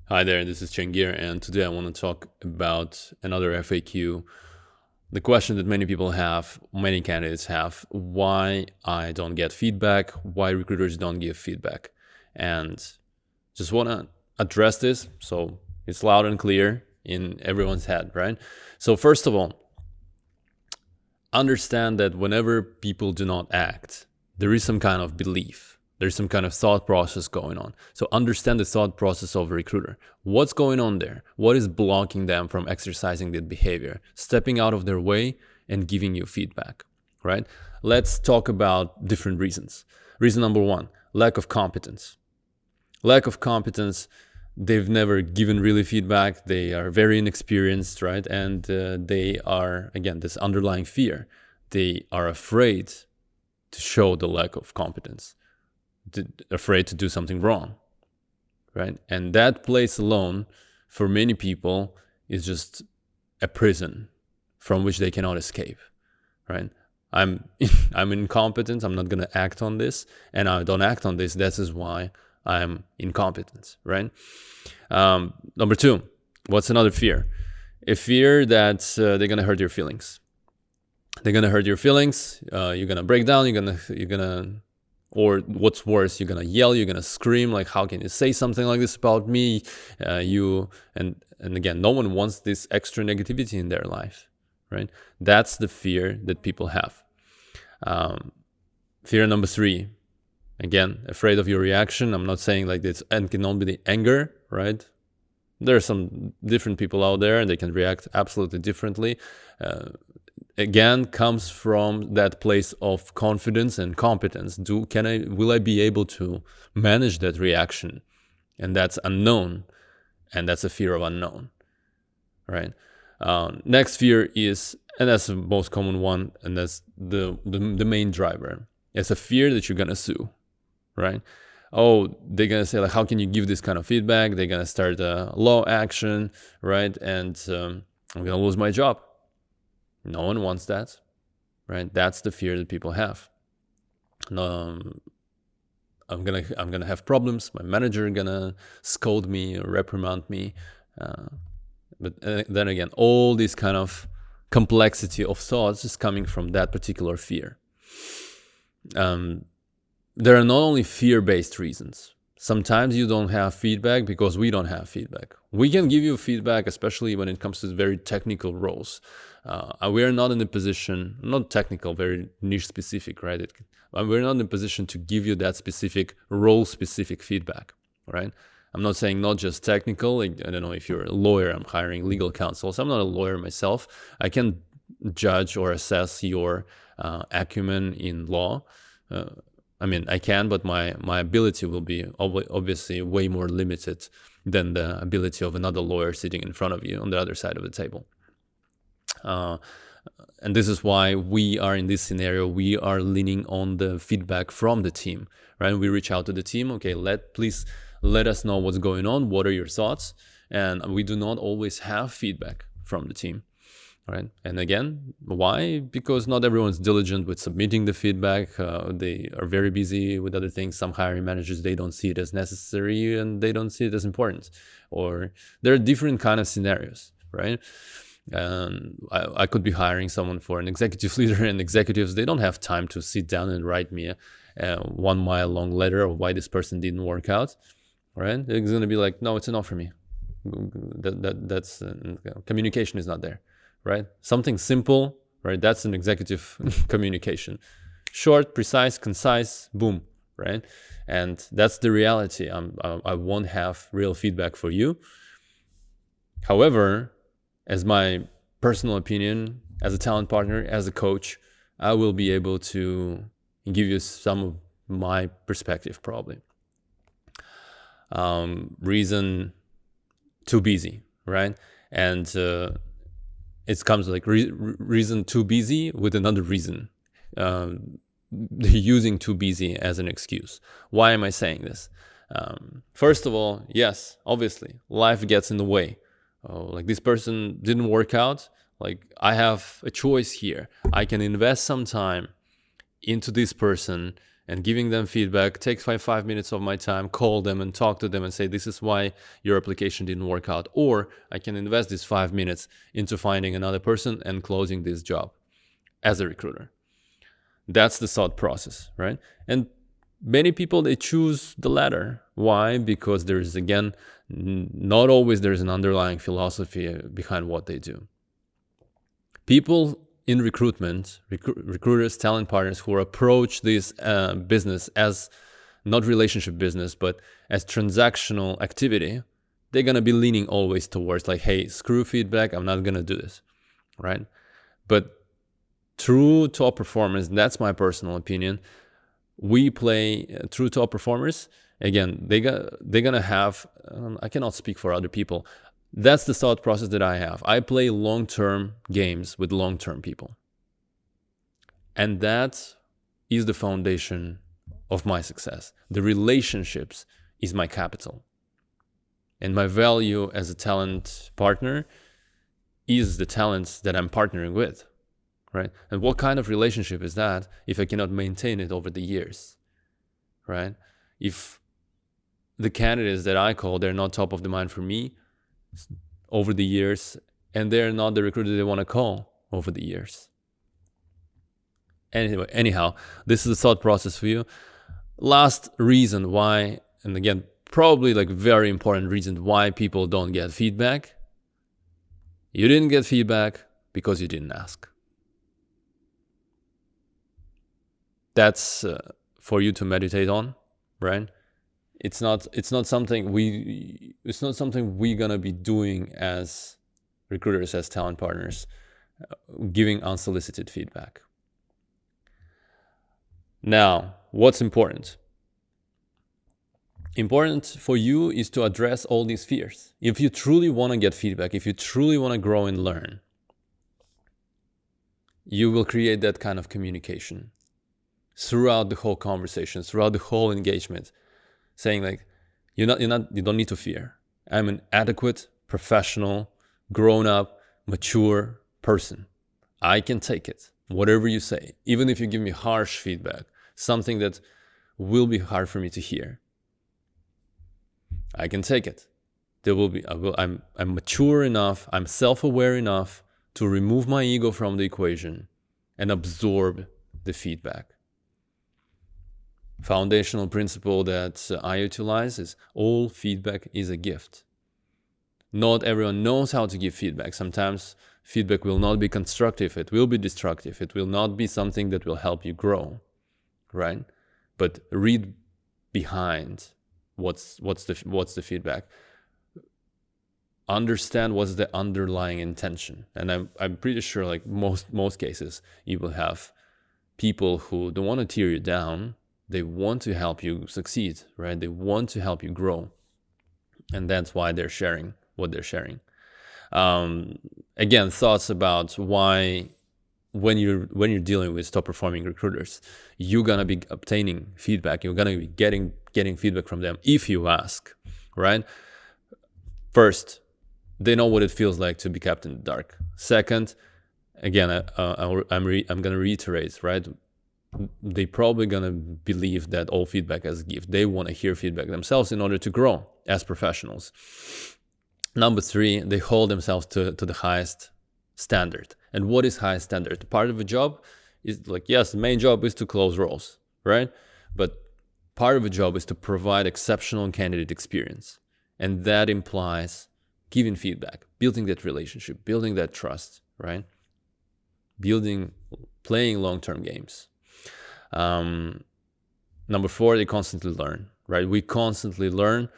Hi there, this is Chengir, and today I want to talk about another FAQ. The question that many people have, many candidates have, why I don't get feedback, why recruiters don't give feedback. And just want to address this so it's loud and clear in everyone's head, right? So, first of all, understand that whenever people do not act, there is some kind of belief. There's some kind of thought process going on. So understand the thought process of a recruiter. What's going on there? What is blocking them from exercising that behavior, stepping out of their way and giving you feedback, right? Let's talk about different reasons. Reason number one, lack of competence. Lack of competence, they've never given really feedback. They are very inexperienced, right? And they are, again, this underlying fear. They are afraid to show the lack of competence, afraid to do something wrong, right? And that place alone, for many people, is just a prison from which they cannot escape, right? I'm I'm incompetent. I'm not gonna act on this, and I don't act on this. That is why I'm incompetent, right? Number two, what's another fear? A fear that they're gonna hurt your feelings. They're gonna hurt your feelings. You're gonna break down. You're gonna, or what's worse, you're gonna yell. You're gonna scream. Like, how can you say something like this about me? And again, no one wants this extra negativity in their life, right? That's the fear that people have. Fear number three, again, afraid of your reaction. I'm not saying like this and can only be anger, right? There are some different people out there and they can react absolutely differently. Again, comes from that place of confidence and competence. Will I be able to manage that reaction? And that's unknown, and that's a fear of unknown, right? Next fear is, and that's the most common one, and that's the main driver. It's a fear that you're gonna sue, right? Oh, they're gonna say like, how can you give this kind of feedback? They're gonna start a law action, right? And I'm gonna lose my job. No one wants that, right? That's the fear that people have. I'm gonna have problems. My manager gonna scold me or reprimand me. But then again, all this kind of complexity of thoughts is coming from that particular fear. There are not only fear-based reasons. Sometimes you don't have feedback because we don't have feedback. We can give you feedback, especially when it comes to very technical roles. We are not in a position, not technical, very niche specific, right? We're not in a position to give you that specific role-specific feedback, right? I'm not saying not just technical. Like, I don't know if you're a lawyer, I'm hiring legal counsel. So I'm not a lawyer myself. I can judge or assess your acumen in law. I mean, I can, but my ability will be obviously way more limited than the ability of another lawyer sitting in front of you on the other side of the table. And this is why we are in this scenario. We are leaning on the feedback from the team, right? We reach out to the team. Okay, please let us know what's going on. What are your thoughts? And we do not always have feedback from the team, right? And again, why? Because not everyone's diligent with submitting the feedback. They are very busy with other things. Some hiring managers, they don't see it as necessary and they don't see it as important. Or there are different kind of scenarios, right? I could be hiring someone for an executive leader, and executives, they don't have time to sit down and write me a 1 mile long letter of why this person didn't work out, right? It's going to be like, no, it's enough for me. That's communication is not there, right? Something simple, right? That's an executive communication. Short, precise, concise, boom, right? And that's the reality. I won't have real feedback for you. However, as my personal opinion, as a talent partner, as a coach, I will be able to give you some of my perspective, probably. Reason, too busy, right? And it comes like reason too busy with another reason. Using too busy as an excuse. Why am I saying this? First of all, yes, obviously, life gets in the way. Like, this person didn't work out. Like, I have a choice here. I can invest some time into this person And giving them feedback takes 5 minutes of my time, call them and talk to them and say, this is why your application didn't work out. Or I can invest these 5 minutes into finding another person and closing this job as a recruiter. That's the thought process, right? And many people, they choose the latter. Why? Because there's, again, not always there's an underlying philosophy behind what they do. People in recruitment, recruiters, talent partners who approach this business as not relationship business, but as transactional activity, they're going to be leaning always towards like, hey, screw feedback, I'm not going to do this, right? But true top performers, that's my personal opinion, we play true top performers. Again, they're going to have, I cannot speak for other people. That's the thought process that I have. I play long-term games with long-term people. And that is the foundation of my success. The relationships is my capital. And my value as a talent partner is the talents that I'm partnering with, right? And what kind of relationship is that if I cannot maintain it over the years, right? If the candidates that I call, they're not top of the mind for me over the years, and they're not the recruiter they want to call over the years. Anyway, anyhow, this is the thought process for you. Last reason why, and again, probably like very important reason why people don't get feedback. You didn't get feedback because you didn't ask. That's for you to meditate on, right? It's not something we're gonna be doing as recruiters, as talent partners, giving unsolicited feedback. Now, what's important? Important for you is to address all these fears. If you truly want to get feedback, if you truly want to grow and learn, you will create that kind of communication throughout the whole conversation, throughout the whole engagement, saying like, you don't need to fear. I'm an adequate, professional, grown-up, mature person. I can take it, whatever you say, even if you give me harsh feedback, something that will be hard for me to hear. I can take it. I'm mature enough, I'm self-aware enough to remove my ego from the equation and absorb the feedback. Foundational principle that I utilize is all feedback is a gift. Not everyone knows how to give feedback. Sometimes feedback will not be constructive, it will be destructive, it will not be something that will help you grow, right? But read behind what's the feedback. Understand what's the underlying intention. And I'm pretty sure like most cases you will have people who don't want to tear you down. They want to help you succeed, right? They want to help you grow. And that's why they're sharing what they're sharing. Again, thoughts about why when you're dealing with top performing recruiters, you're gonna be obtaining feedback. You're gonna be getting feedback from them if you ask, right? First, they know what it feels like to be kept in the dark. Second, again, I'm gonna reiterate, right? They probably gonna believe that all feedback is a gift. They want to hear feedback themselves in order to grow as professionals. Number 3, they hold themselves to the highest standard. And what is highest standard? Part of a job is like, yes, the main job is to close roles, right? But part of a job is to provide exceptional candidate experience. And that implies giving feedback, building that relationship, building that trust, right? Playing long-term games. Number 4, they constantly learn, right? We constantly learn,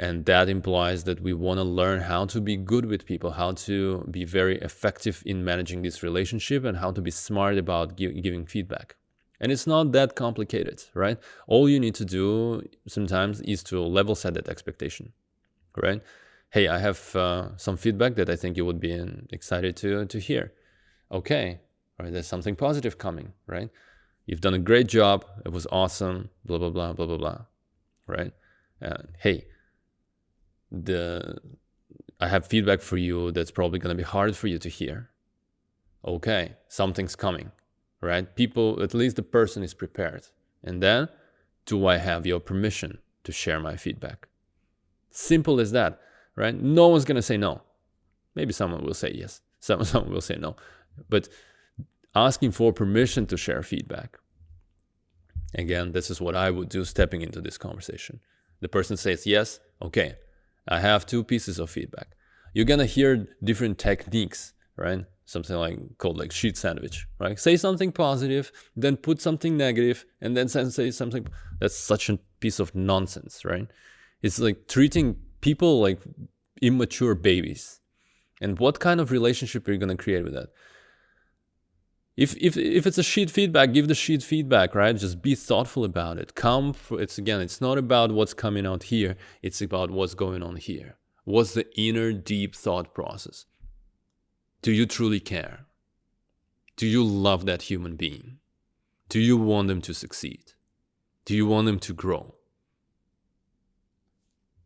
and that implies that we want to learn how to be good with people, how to be very effective in managing this relationship, and how to be smart about giving feedback. And it's not that complicated, right? All you need to do sometimes is to level set that expectation, right? Hey, I have some feedback that I think you would be excited to hear. Okay, right? There's something positive coming, right? You've done a great job. It was awesome. Blah blah blah blah blah blah, right? Hey, I have feedback for you that's probably going to be hard for you to hear. Okay, something's coming, right? People, at least the person is prepared. And then, do I have your permission to share my feedback? Simple as that, right? No one's going to say no. Maybe someone will say yes. Someone will say no. But asking for permission to share feedback. Again, this is what I would do stepping into this conversation. The person says yes. Okay, I have 2 pieces of feedback. You're going to hear different techniques, right? Something like called like sheet sandwich, right? Say something positive, then put something negative, and then say something. That's such a piece of nonsense, right? It's like treating people like immature babies. And what kind of relationship are you going to create with that? If it's a sheet feedback, give the sheet feedback, right? Just be thoughtful about it. It's not about what's coming out here. It's about what's going on here. What's the inner deep thought process? Do you truly care? Do you love that human being? Do you want them to succeed? Do you want them to grow?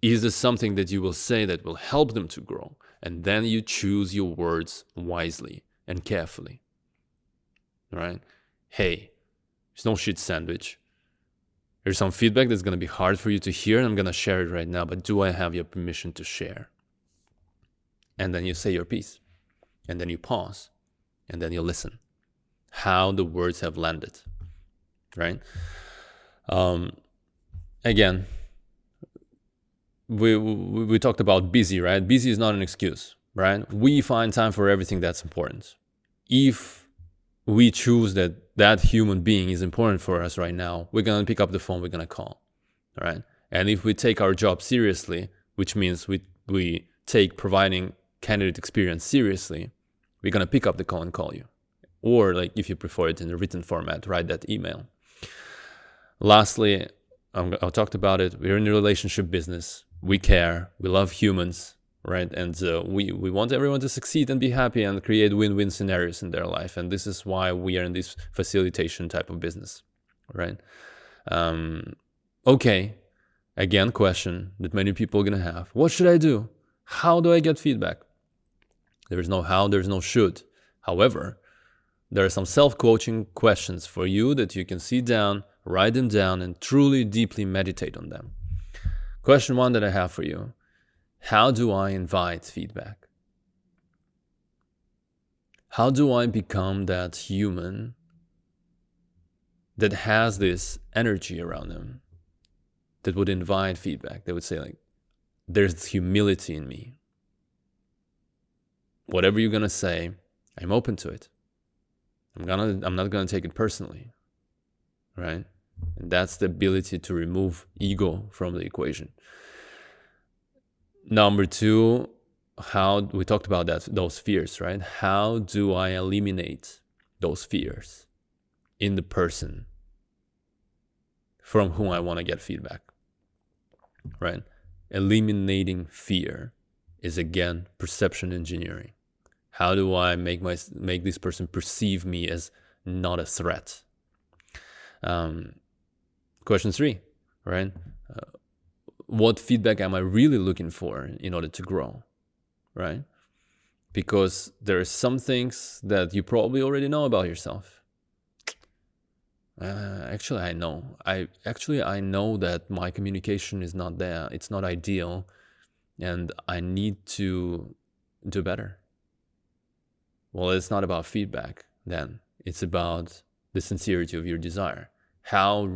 Is there something that you will say that will help them to grow? And then you choose your words wisely and carefully. Right? Hey, there's no shit sandwich. There's some feedback that's going to be hard for you to hear, and I'm going to share it right now, but do I have your permission to share? And then you say your piece. And then you pause. And then you listen. How the words have landed. Right? Again, we talked about busy, right? Busy is not an excuse, right? We find time for everything that's important. If we choose that human being is important for us right now, we're going to pick up the phone, we're going to call, all right? And if we take our job seriously, which means we take providing candidate experience seriously, we're going to pick up the call and call you. Or like if you prefer it in a written format, write that email. Lastly, I talked about it. We're in the relationship business. We care. We love humans. Right? And we want everyone to succeed and be happy and create win-win scenarios in their life. And this is why we are in this facilitation type of business, right? Okay, again, question that many people are going to have. What should I do? How do I get feedback? There is no how, there's no should. However, there are some self-coaching questions for you that you can sit down, write them down, and truly, deeply meditate on them. Question 1 that I have for you. How do I invite feedback? How do I become that human that has this energy around them that would invite feedback? They would say like, there's humility in me. Whatever you're going to say, I'm open to it. I'm not going to take it personally, right? And that's the ability to remove ego from the equation. Number 2, how we talked about those fears, right? How do I eliminate those fears in the person from whom I want to get feedback, right? Eliminating fear is again perception engineering. How do I make this person perceive me as not a threat? Question 3, right? What feedback am I really looking for in order to grow, right? Because there are some things that you probably already know about yourself. Actually, I know. I know that my communication is not there. It's not ideal, and I need to do better. Well, it's not about feedback then. It's about the sincerity of your desire. How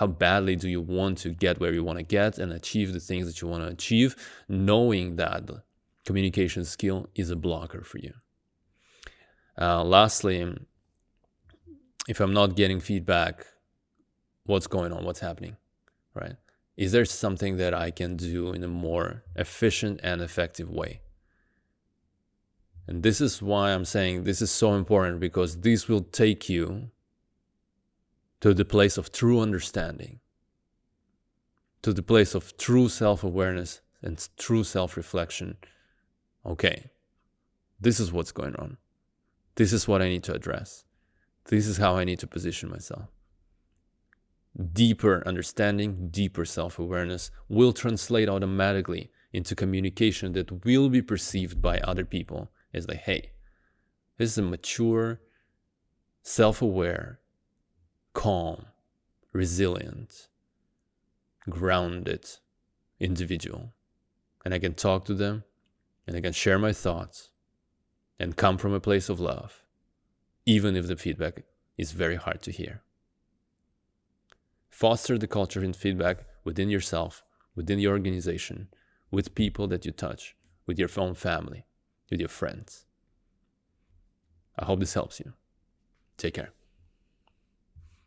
badly do you want to get where you want to get and achieve the things that you want to achieve, knowing that communication skill is a blocker for you. Lastly, if I'm not getting feedback, what's going on? What's happening, right? Is there something that I can do in a more efficient and effective way? And this is why I'm saying this is so important, because this will take you to the place of true understanding, to the place of true self-awareness and true self-reflection. Okay, this is what's going on. This is what I need to address. This is how I need to position myself. Deeper understanding, deeper self-awareness will translate automatically into communication that will be perceived by other people as like, hey, this is a mature, self-aware, calm, resilient, grounded individual. And I can talk to them, and I can share my thoughts and come from a place of love, even if the feedback is very hard to hear. Foster the culture and feedback within yourself, within your organization, with people that you touch, with your own family, with your friends. I hope this helps you. Take care.